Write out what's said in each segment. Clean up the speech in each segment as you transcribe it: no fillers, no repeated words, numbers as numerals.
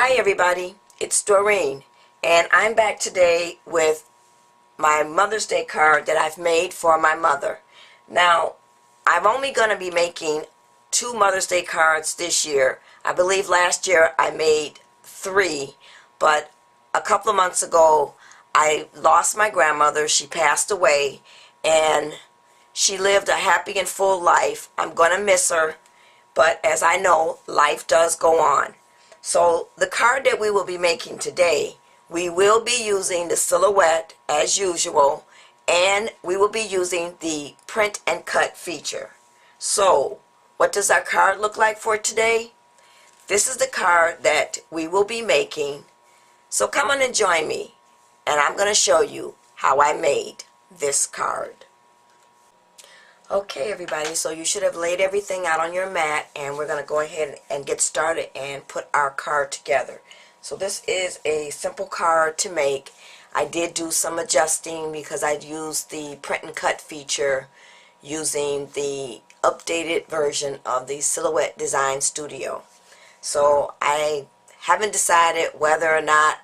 Hi everybody, it's Doreen, and I'm back today with my Mother's Day card that I've made for my mother. Now, I'm only going to be making 2 Mother's Day cards this year. I believe last year I made 3, but a couple of months ago I lost my grandmother. She passed away, and she lived a happy and full life. I'm going to miss her, but as I know, life does go on. So the card that we will be making today, we will be using the silhouette as usual, and we will be using the print and cut feature. So what does our card look like for today? This is the card that we will be making. So come on and join me, and I'm going to show you how I made this card. Okay everybody, so you should have laid everything out on your mat, and we're going to go ahead and get started and put our card together. So this is a simple card to make. I did do some adjusting because I'd used the print and cut feature using the updated version of the Silhouette Design Studio. So I haven't decided whether or not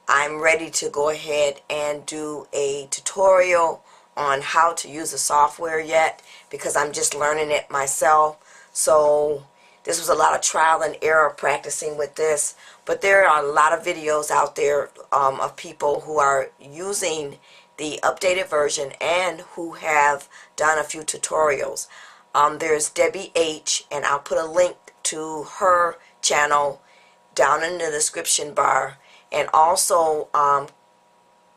I'm ready to go ahead and do a tutorial on how to use the software yet, because I'm just learning it myself. So this was a lot of trial and error practicing with this, but there are a lot of videos out there of people who are using the updated version and who have done a few tutorials. There's Debbie H, and I'll put a link to her channel down in the description bar, and also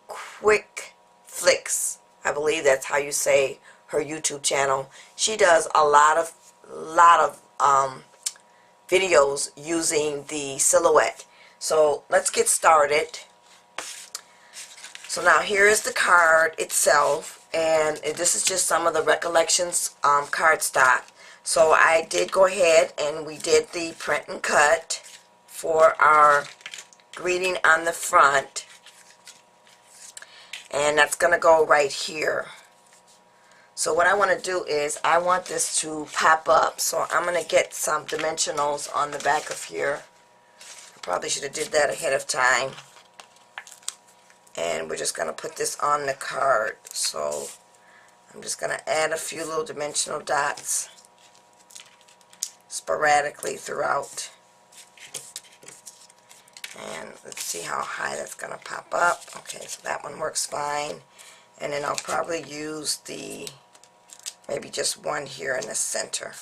Cricflix, I believe that's how you say her YouTube channel. She does a lot of videos using the silhouette. So let's get started. So now here is the card itself, and this is just some of the recollections cardstock. So I did go ahead and we did the print and cut for our greeting on the front, and that's gonna go right here. So what I want to do is I want this to pop up, so I'm going to get some dimensionals on the back of here. I probably should have did that ahead of time. And we're just going to put this on the card. So I'm just going to add a few little dimensional dots sporadically throughout. And let's see how high that's going to pop up. Okay, so that one works fine. And then I'll probably use the maybe just one here in the center,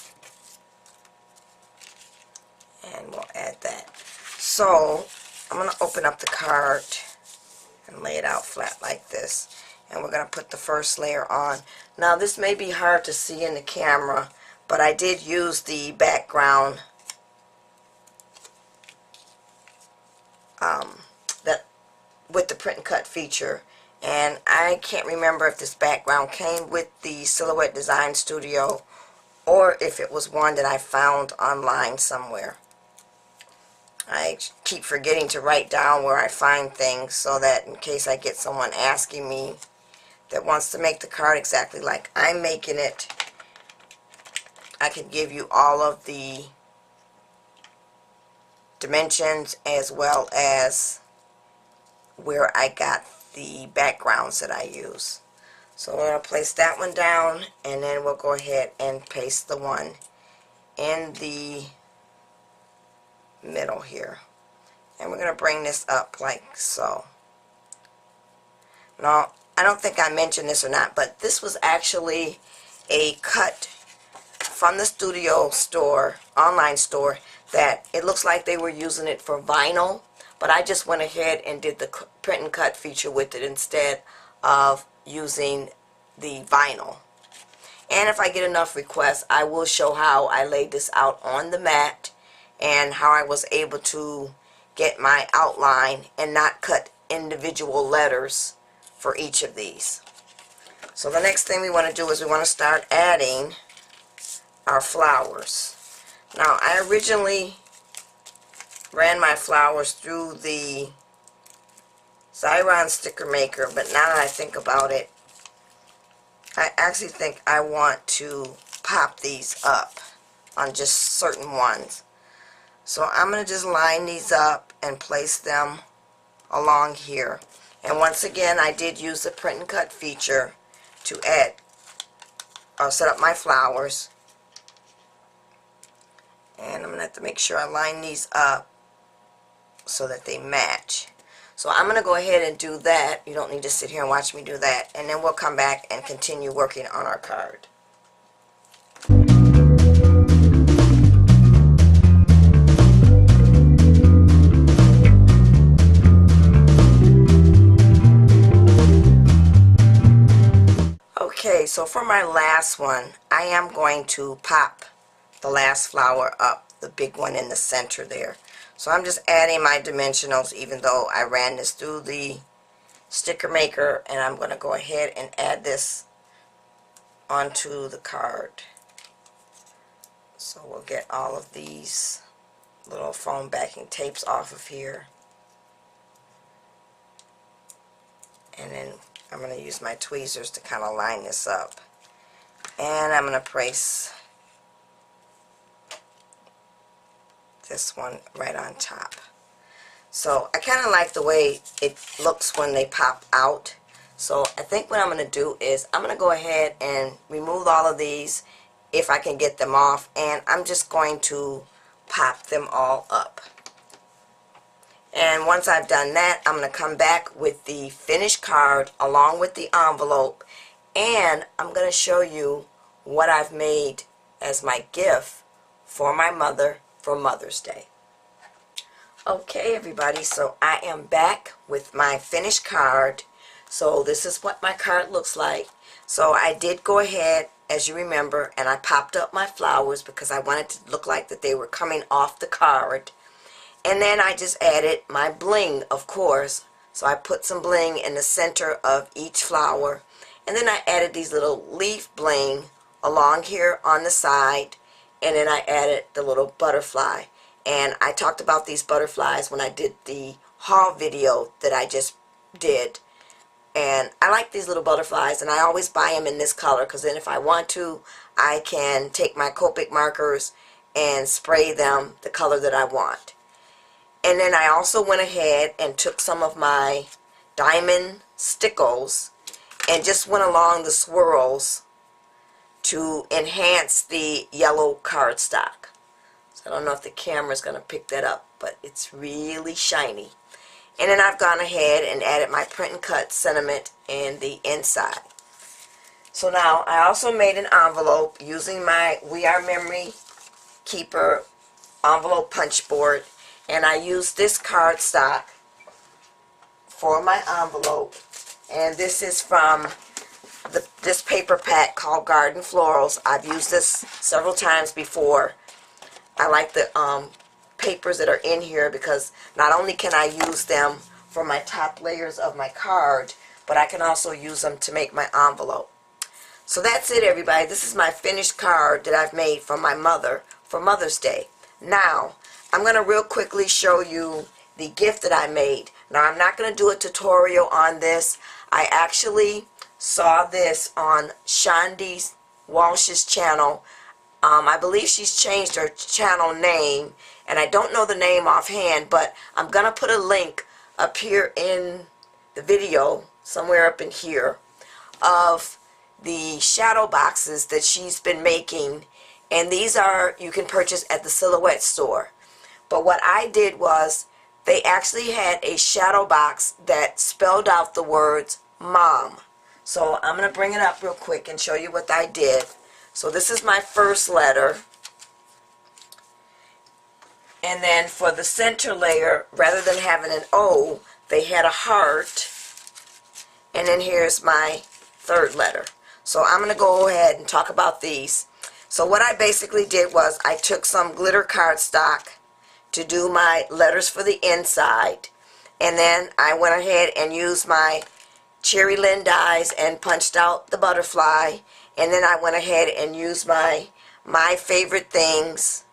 and we'll add that. So I'm going to open up the card and lay it out flat like this, and we're going to put the first layer on. Now this may be hard to see in the camera, but I did use the background that with the print and cut feature. And I can't remember if this background came with the Silhouette Design Studio or if it was one that I found online somewhere. I keep forgetting to write down where I find things, so that in case I get someone asking me that wants to make the card exactly like I'm making it, I can give you all of the dimensions as well as where I got the backgrounds that I use. So we're going to place that one down, and then we'll go ahead and paste the one in the middle here, and we're going to bring this up like so. Now I don't think I mentioned this or not, but this was actually a cut from the studio store, online store, that it looks like they were using it for vinyl, but I just went ahead and did the print and cut feature with it instead of using the vinyl. And if I get enough requests, I will show how I laid this out on the mat and how I was able to get my outline and not cut individual letters for each of these. So the next thing we want to do is we want to start adding our flowers. Now I originally ran my flowers through the Xyron sticker maker, but now that I think about it, I actually think I want to pop these up on just certain ones. So I'm going to just line these up and place them along here. And once again, I did use the print and cut feature to add or set up my flowers. And I'm going to have to make sure I line these up so that they match. So I'm going to go ahead and do that. You don't need to sit here and watch me do that. And then we'll come back and continue working on our card. Okay, so for my last one, I am going to pop the last flower up, the big one in the center there. So I'm just adding my dimensionals, even though I ran this through the sticker maker, and I'm going to go ahead and add this onto the card. So we'll get all of these little foam backing tapes off of here. And then I'm going to use my tweezers to kind of line this up. And I'm going to place this one right on top. So I kind of like the way it looks when they pop out. So I think what I'm going to do is I'm going to go ahead and remove all of these if I can get them off, and I'm just going to pop them all up. And once I've done that, I'm going to come back with the finished card along with the envelope, and I'm going to show you what I've made as my gift for my mother for Mother's Day. Okay, everybody, so I am back with my finished card. So this is what my card looks like. So I did go ahead, as you remember, and I popped up my flowers because I wanted to look like that they were coming off the card. And then I just added my bling, of course. So I put some bling in the center of each flower. And then I added these little leaf bling along here on the side. And then I added the little butterfly. And I talked about these butterflies when I did the haul video that I just did. And I like these little butterflies, and I always buy them in this color, because then if I want to, I can take my Copic markers and spray them the color that I want. And then I also went ahead and took some of my diamond stickles and just went along the swirls to enhance the yellow cardstock. So I don't know if the camera is going to pick that up, but it's really shiny. And then I've gone ahead and added my print and cut sentiment in the inside. So now I also made an envelope using my We Are Memory Keeper envelope punch board. And I used this cardstock for my envelope. And this is from this paper pack called Garden Florals. I've used this several times before. I like the papers that are in here because not only can I use them for my top layers of my card, but I can also use them to make my envelope. So that's it, everybody. This is my finished card that I've made for my mother for Mother's Day. Now, I'm going to real quickly show you the gift that I made. Now, I'm not going to do a tutorial on this. I actually saw this on Chandi Walsh's channel. I believe she's changed her channel name, and I don't know the name offhand, but I'm going to put a link up here in the video, somewhere up in here, of the shadow boxes that she's been making, and these are, you can purchase at the Silhouette store. But what I did was, they actually had a shadow box that spelled out the words Mom. So I'm going to bring it up real quick and show you what I did. So this is my first letter. And then for the center layer, rather than having an O, they had a heart. And then here's my third letter. So I'm going to go ahead and talk about these. So what I basically did was I took some glitter cardstock to do my letters for the inside, and then I went ahead and used my Cherry Lin dies and punched out the butterfly, and then I went ahead and used my favorite things.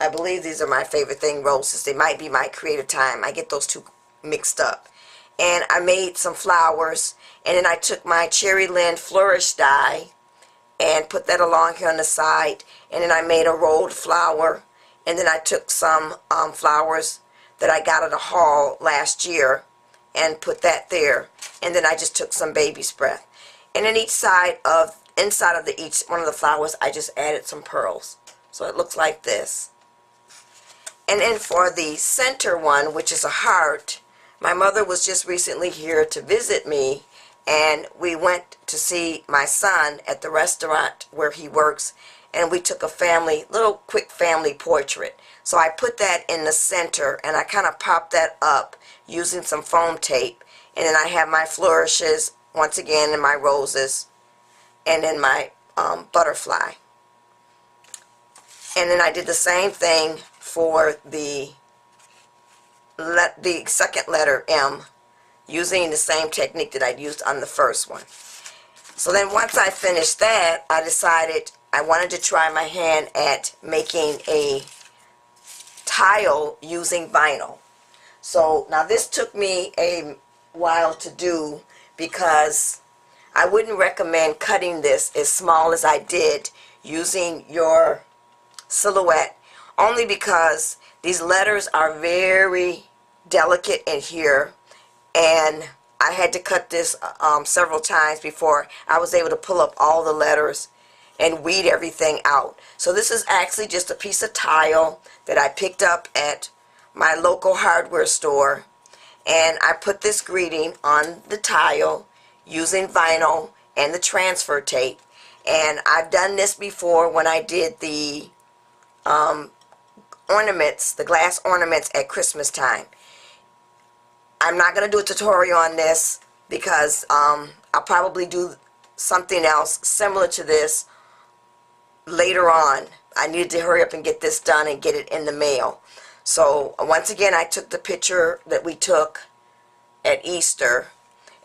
I believe these are my favorite thing roses. They might be my Creative Time. I get those two mixed up. And I made some flowers, and then I took my Cherry Lin Flourish die and put that along here on the side, and then I made a rolled flower And then I took some flowers that I got at a haul last year and put that there. And then I just took some baby's breath. And then inside of each one of the flowers, I just added some pearls. So it looks like this. And then for the center one, which is a heart, my mother was just recently here to visit me, and we went to see my son at the restaurant where he works, and we took a little quick family portrait. So I put that in the center, and I kind of popped that up using some foam tape. And then I have my flourishes, once again, and my roses, and then my butterfly. And then I did the same thing for the second letter M, using the same technique that I'd used on the first one. So then once I finished that, I decided I wanted to try my hand at making a tile using vinyl. So now this took me a while to do, because I wouldn't recommend cutting this as small as I did using your silhouette, only because these letters are very delicate in here, and I had to cut this several times before I was able to pull up all the letters and weed everything out. So this is actually just a piece of tile that I picked up at my local hardware store, and I put this greeting on the tile using vinyl and the transfer tape. And I've done this before when I did the ornaments, the glass ornaments at Christmas time. I'm not going to do a tutorial on this because I'll probably do something else similar to this later on. I needed to hurry up and get this done and get it in the mail. So once again, I took the picture that we took at Easter,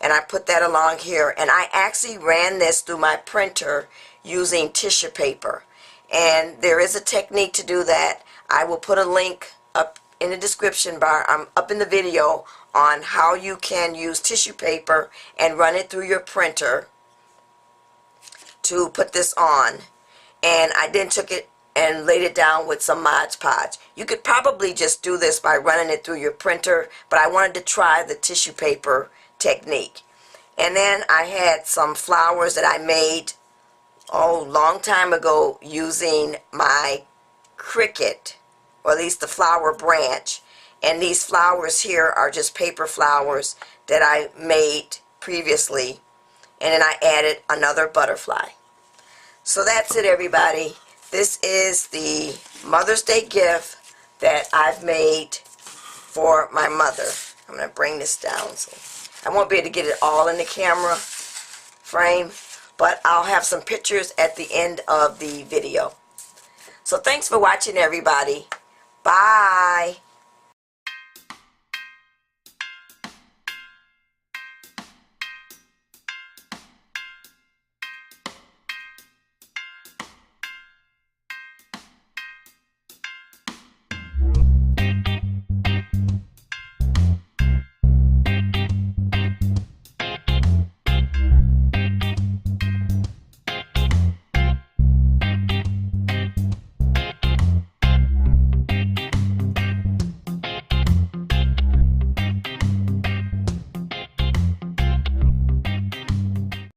and I put that along here, and I actually ran this through my printer using tissue paper. And there is a technique to do that. I will put a link up in the description bar, up in the video, on how you can use tissue paper and run it through your printer to put this on. And I then took it and laid it down with some Mod Podge. You could probably just do this by running it through your printer, but I wanted to try the tissue paper technique. And then I had some flowers that I made long time ago using my cricket, or at least the flower branch. And these flowers here are just paper flowers that I made previously, and then I added another butterfly. So that's it, everybody. This is the Mother's Day gift that I've made for my mother. I'm going to bring this down so I won't be able to get it all in the camera frame, but I'll have some pictures at the end of the video. So thanks for watching, everybody. Bye.